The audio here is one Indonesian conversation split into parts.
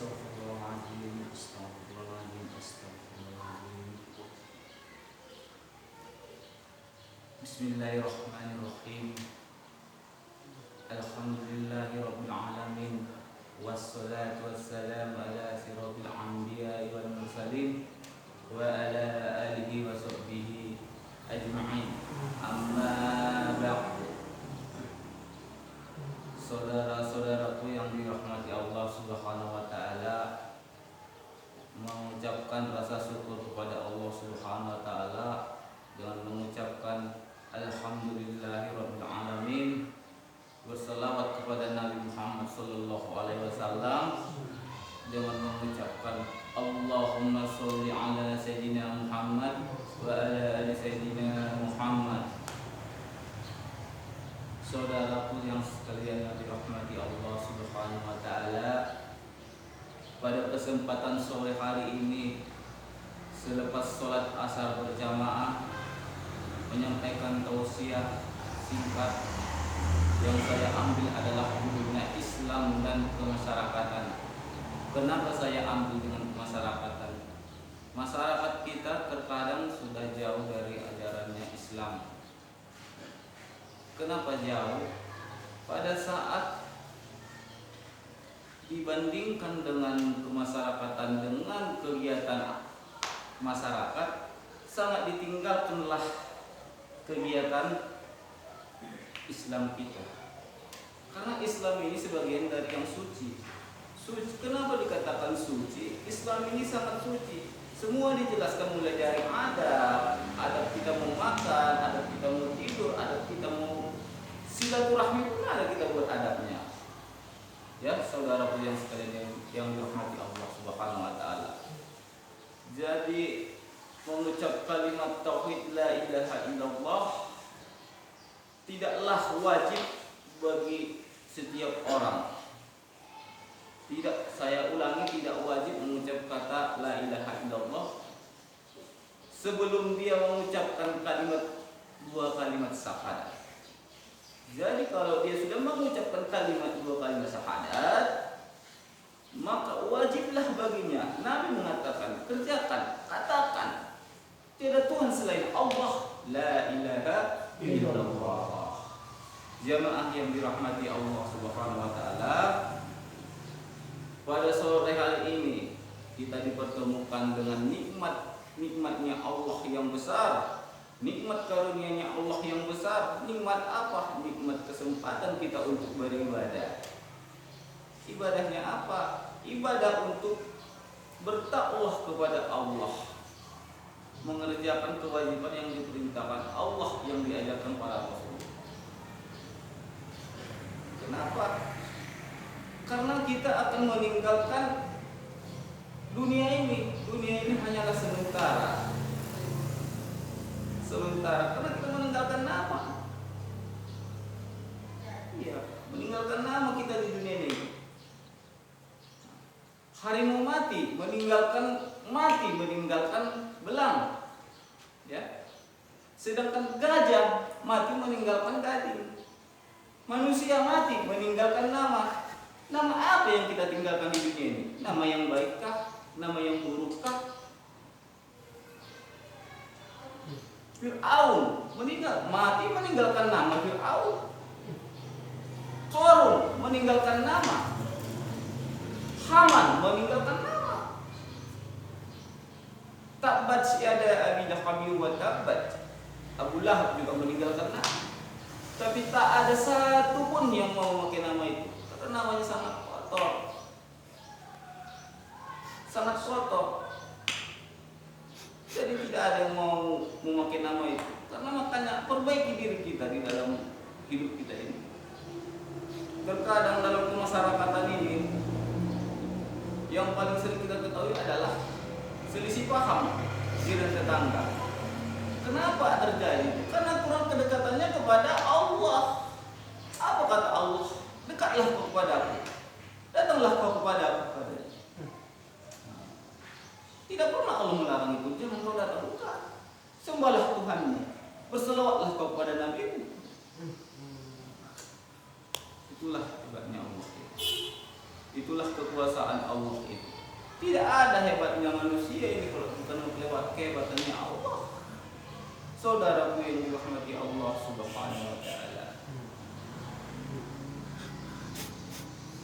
Astaghfirullahaladzim, astaghfirullahaladzim, astaghfirullahaladzim. Bismillahirrahmanirrahim. Alhamdulillahi rabbil alamin. Wassalatu wassalamu ala siratil anbiya'i wal mursalin wa ala alihi wa sahbihi ajma'in. Amma ba'du. Saudara-saudaraku yang dirahmati Allah Subhanahu wa taala, mengucapkan rasa syukur kepada Allah Subhanahu wa taala dengan mengucapkan alhamdulillahirabbil alamin, berselawat kepada Nabi Muhammad sallallahu alaihi wasallam dengan mengucapkan Allahumma sholli ala sayyidina Muhammad wa ala ali sayyidina Muhammad. Saudaraku yang sekalian yang dirahmati Allah Subhanahu wa taala, pada kesempatan sore hari ini selepas sholat asar berjamaah, menyampaikan tausiah singkat yang saya ambil adalah hubungannya Islam dan kemasyarakatan. Kenapa saya ambil dengan kemasyarakatan? Masyarakat kita terkadang sudah jauh dari ajarannya Islam. Kenapa jauh? Pada saat dibandingkan dengan kemasyarakatan, dengan kegiatan masyarakat, sangat ditinggalkanlah kegiatan Islam kita. Karena Islam ini sebagian dari yang suci. Kenapa dikatakan suci? Islam ini sangat suci. Semua dijelaskan mulai dari adab kita mau makan, adab kita mau tidur, adab kita mau silaturahmi pun ada kita buat adabnya. Ya, saudaraku yang sekalian yang dirahmati Allah Subhanahu wa taala. Jadi mengucap kalimat tauhid la ilaha illallah tidaklah wajib bagi setiap orang. Tidak, saya ulangi, tidak wajib mengucap kata la ilaha illallah sebelum dia mengucapkan dua kalimat syahadat. Jadi kalau dia sudah mengucapkan dua kalimat syahadat, maka wajiblah baginya. Nabi mengatakan, kerjakan, katakan, tiada Tuhan selain Allah, la ilaha illallah. Jamaah yang dirahmati Allah Subhanahu wa taala, pada sore hari ini kita dipertemukan dengan nikmatnya Allah yang besar. Nikmat karunia-Nya Allah yang besar. Nikmat apa? Nikmat kesempatan kita untuk beribadah. Ibadahnya apa? Ibadah untuk bertakwa kepada Allah, mengerjakan kewajiban yang diperintahkan Allah, yang diajarkan para rasul. Kenapa? Karena kita akan meninggalkan dunia ini. Dunia ini hanyalah sementara. Karena kita meninggalkan nama. Iya, meninggalkan nama kita di dunia ini. Harimau mati, meninggalkan belang. Ya. Sedangkan gajah mati meninggalkan gading. Manusia mati meninggalkan nama. Nama apa yang kita tinggalkan di dunia ini? Nama yang baikkah? Nama yang burukkah? Fir'aun mati meninggalkan nama Fir'aun. Qarun meninggalkan nama. Haman meninggalkan nama. Tabbat yada abi lahabi wa tabbat. Abu Lahab juga meninggalkan nama. Tapi tak ada satu pun yang mau memakai nama itu. Karena namanya sangat kotor. Sangat kotor. Jadi tidak ada yang mau memakai nama itu. Karena makanya perbaiki diri kita di dalam hidup kita ini. Terkadang dalam kemasyarakatan ini yang paling sering kita ketahui adalah selisih paham di tetangga. Kenapa terjadi? Karena kurang kedekatannya kepada Allah. Apa kata Allah? Dekatlah kau kepadaku, datanglah kau kepadaku. Tidak pernah Allah melarang itu. Jangan kau datang, bukan. Sembahlah Tuhanmu, berselawatlah kau kepada Nabi. Itulah hebatnya Allah. Itulah itulah kekuasaan Allah itu. Tidak ada hebatnya manusia ini kalau bukan melewat kehebatannya Allah. Saudaraku yang dirahmati Allah Subhanahu wa taala.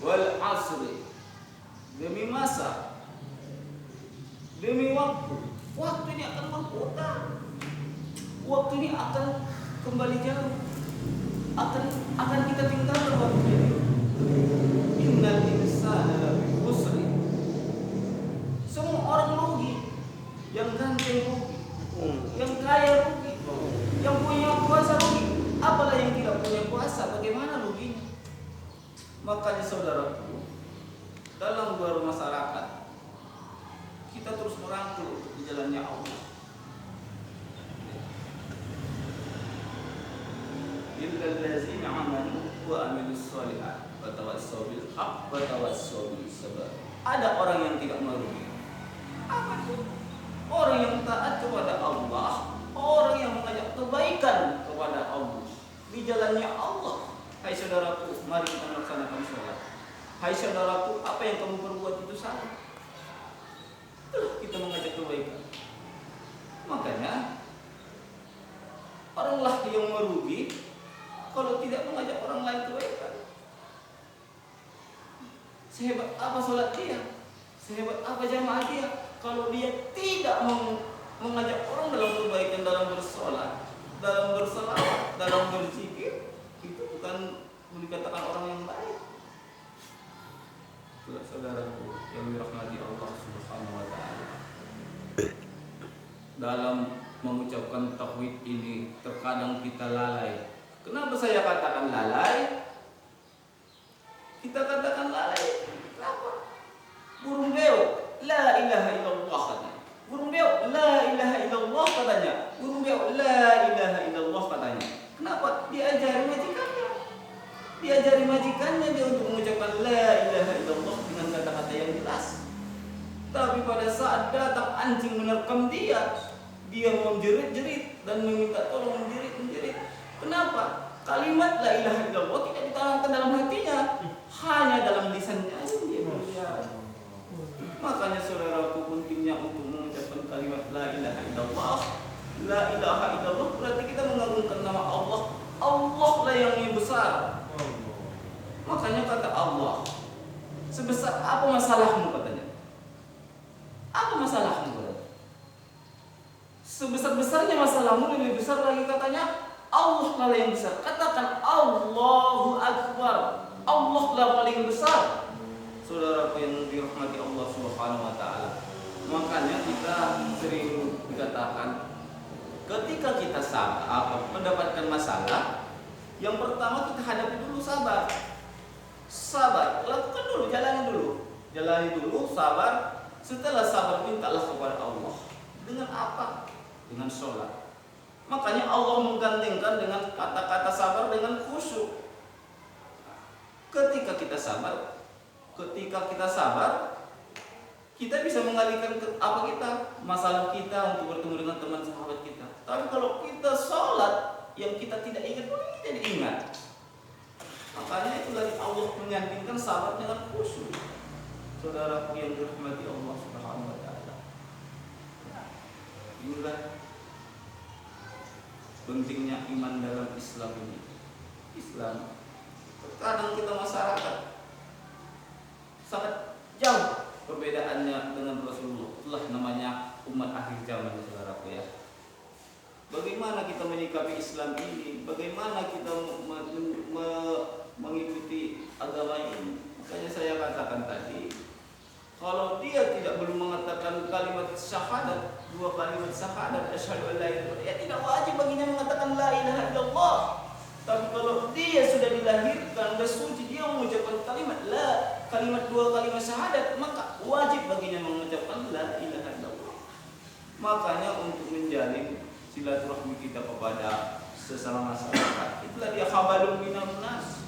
Wal asri, demi masa, demi waktu. Waktu ini akan berputar. Waktu ini akan kembali jauh. Akan kita tinggalkan waktu ini. Innal insana lafi khusr. Semua orang rugi. Yang ganteng rugi, yang kaya rugi, yang punya kuasa rugi. Apalah yang tidak punya kuasa, bagaimana ruginya? Makanya saudaraku, dalam bermasyarakat kita terus merangkul untuk di jalannya Allah. Illal ladzina amanu wa amilus shalihat wa tawassaw bil haqq wa tawassaw bis sabr. Ada orang yang tidak merugi. Apa itu? Orang yang taat kepada Allah, orang yang mengajak kebaikan kepada Allah, di jalannya Allah. Hai saudaraku, mari kita melaksanakan sholat. Hai saudaraku, apa yang kamu perbuat itu salah. Itulah kita mengajak kebaikan. Makanya oranglah yang merugi kalau tidak mengajak orang lain kebaikan. Sehebat apa sholat dia, sehebat apa jamaah dia, kalau dia tidak mengajak orang dalam kebaikan, dalam bersolat, dalam berselawat, dalam berzikir, itu bukan dikatakan orang yang baik. Itulah saudaraku yang dirahmati Allah Subhanahu wa taala. Dalam mengucapkan tauhid ini terkadang kita lalai. Kenapa saya katakan lalai? Kita katakan lalai. Kenapa? Burung beo, la ilaha illallah katanya. Burung beo, la ilaha illallah katanya. Burung beo, la ilaha illallah katanya. Kenapa? Diajari majikannya. Diajari majikannya dia untuk mengucapkan la ilaha illallah dengan kata-kata yang jelas. Tapi pada saat datang anjing menerkam dia mau menjerit-jerit dan meminta tolong menjerit-menjerit. Kenapa? Kalimat la ilaha illallah tidak ditanamkan dalam hatinya, hanya dalam lisannya dia. Makanya saudaraku, pentingnya untuk mengucapkan kalimat la ilaha illallah. La ilaha illallah berarti kita mengagungkan nama Allah. Allah lah yang besar. Makanya kata Allah, sebesar apa masalahmu katanya? Apa masalahmu katanya? Sebesar-besarnya masalahmu, lebih besar lagi katanya Allah lah yang besar. Katakan Allahu Akbar. Allah lah paling besar. Saudaraku yang dirahmati Allah Subhanahu wa taala. Makanya kita sering dikatakan ketika kita mendapatkan masalah, yang pertama kita hadapi dulu sabar. Sabar, lakukan dulu, jalani dulu, sabar. Setelah sabar, mintalah kepada Allah. Dengan apa? Dengan sholat. Makanya Allah menggandengkan dengan kata-kata sabar dengan khusyuk. Ketika kita sabar, kita bisa mengalihkan masalah kita untuk bertemu dengan teman sahabat kita. Tapi kalau kita sholat, yang kita tidak ingat, kita tidak ingat. Makanya itulah Allah menyandingkan sabar dengan khusyuk. Saudaraku yang dirahmati Allah Subhanahu wa taala. Inilah pentingnya iman dalam Islam ini. Islam, terkadang kita masyarakat sangat jauh perbedaannya dengan Rasulullah. Itulah namanya umat akhir zaman, saudaraku ya. Bagaimana kita menyikapi Islam ini? Bagaimana kita mengikuti agama ini? Makanya saya katakan tadi, kalau dia belum mengatakan kalimat syahadat, 2 kalimat syahadat, asyhadu an la ilaha illallah, ya tidak wajib baginya mengatakan la ilaha illallah. Tapi kalau dia sudah dilahirkan, sudah suci, dia mengucapkan kalimat 2 kalimat syahadat, maka wajib baginya mengucapkan la ilaha illallah. Makanya untuk menjalin silaturahmi kita kepada sesama masyarakat, itulah dia habalun minan nas.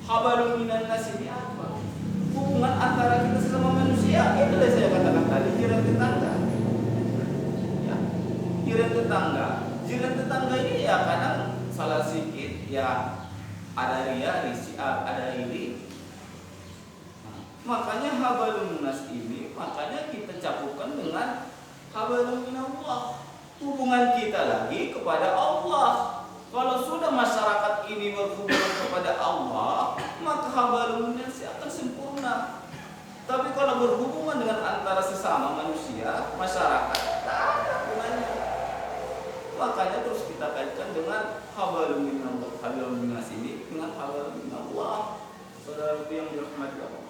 Habalun minan nas ini apa? Hubungan antara kita sesama manusia. Itulah saya katakan tadi, jiran tetangga. Ya, jiran tetangga ini ya kadang salah sedikit, ya ada ria, ada iri. Nah, Makanya hablum minas ini, makanya kita cakupkan dengan hablum minallah. Hubungan kita lagi kepada Allah. Kalau sudah masyarakat ini berhubungan kepada Allah, maka hablum minas akan sempurna. Tapi kalau berhubungan dengan antara sesama manusia, masyarakat, tak ada hubungannya. Makanya terus kita kaitkan dengan hablum minallah, hablum minas ini dengan hablum minallah. Saudara yang dirahmati Allah.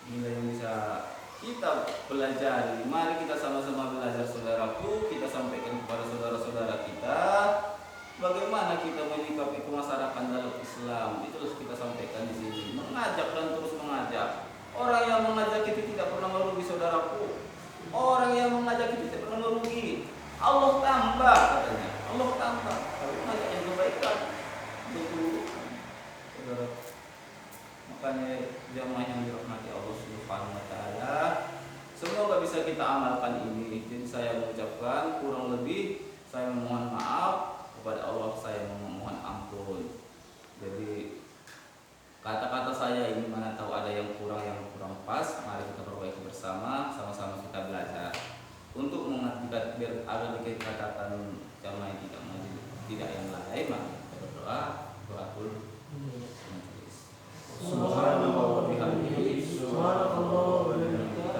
Inilah yang bisa kita pelajari. Mari kita sama-sama belajar, saudaraku. Kita sampaikan kepada saudara-saudara kita bagaimana kita menyikapi kemasarakan dalam Islam. Itu kita sampaikan di sini. Mengajak dan terus mengajak. Orang yang mengajak itu tidak pernah merugi, saudaraku. Orang yang mengajak itu tidak pernah merugi. Allah tambah katanya. Allah tambah. Kalau mengajak yang kebaikan, betul, saudara. Makanya jamaah yang dirahmati Allah Subhanahu wa taala, semoga bisa kita amalkan ini. Jadi saya mengucapkan kurang lebih saya memohon maaf kepada Allah, saya memohon ampun. Jadi kata-kata saya ini mana tahu ada yang kurang pas, mari kita perbaiki bersama, sama-sama kita belajar untuk mengerti biar agar dikatakan jamaah tidak yang lain, maka kita berdoa doatul Subhanallah wa bihamdihi, subhanallah wa bihamdihi,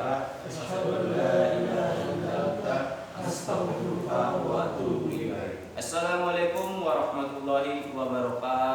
asyhadu an la ilaha illa anta, astaghfiruka wa atubu ilaik. Assalamualaikum warahmatullahi wabarakatuh.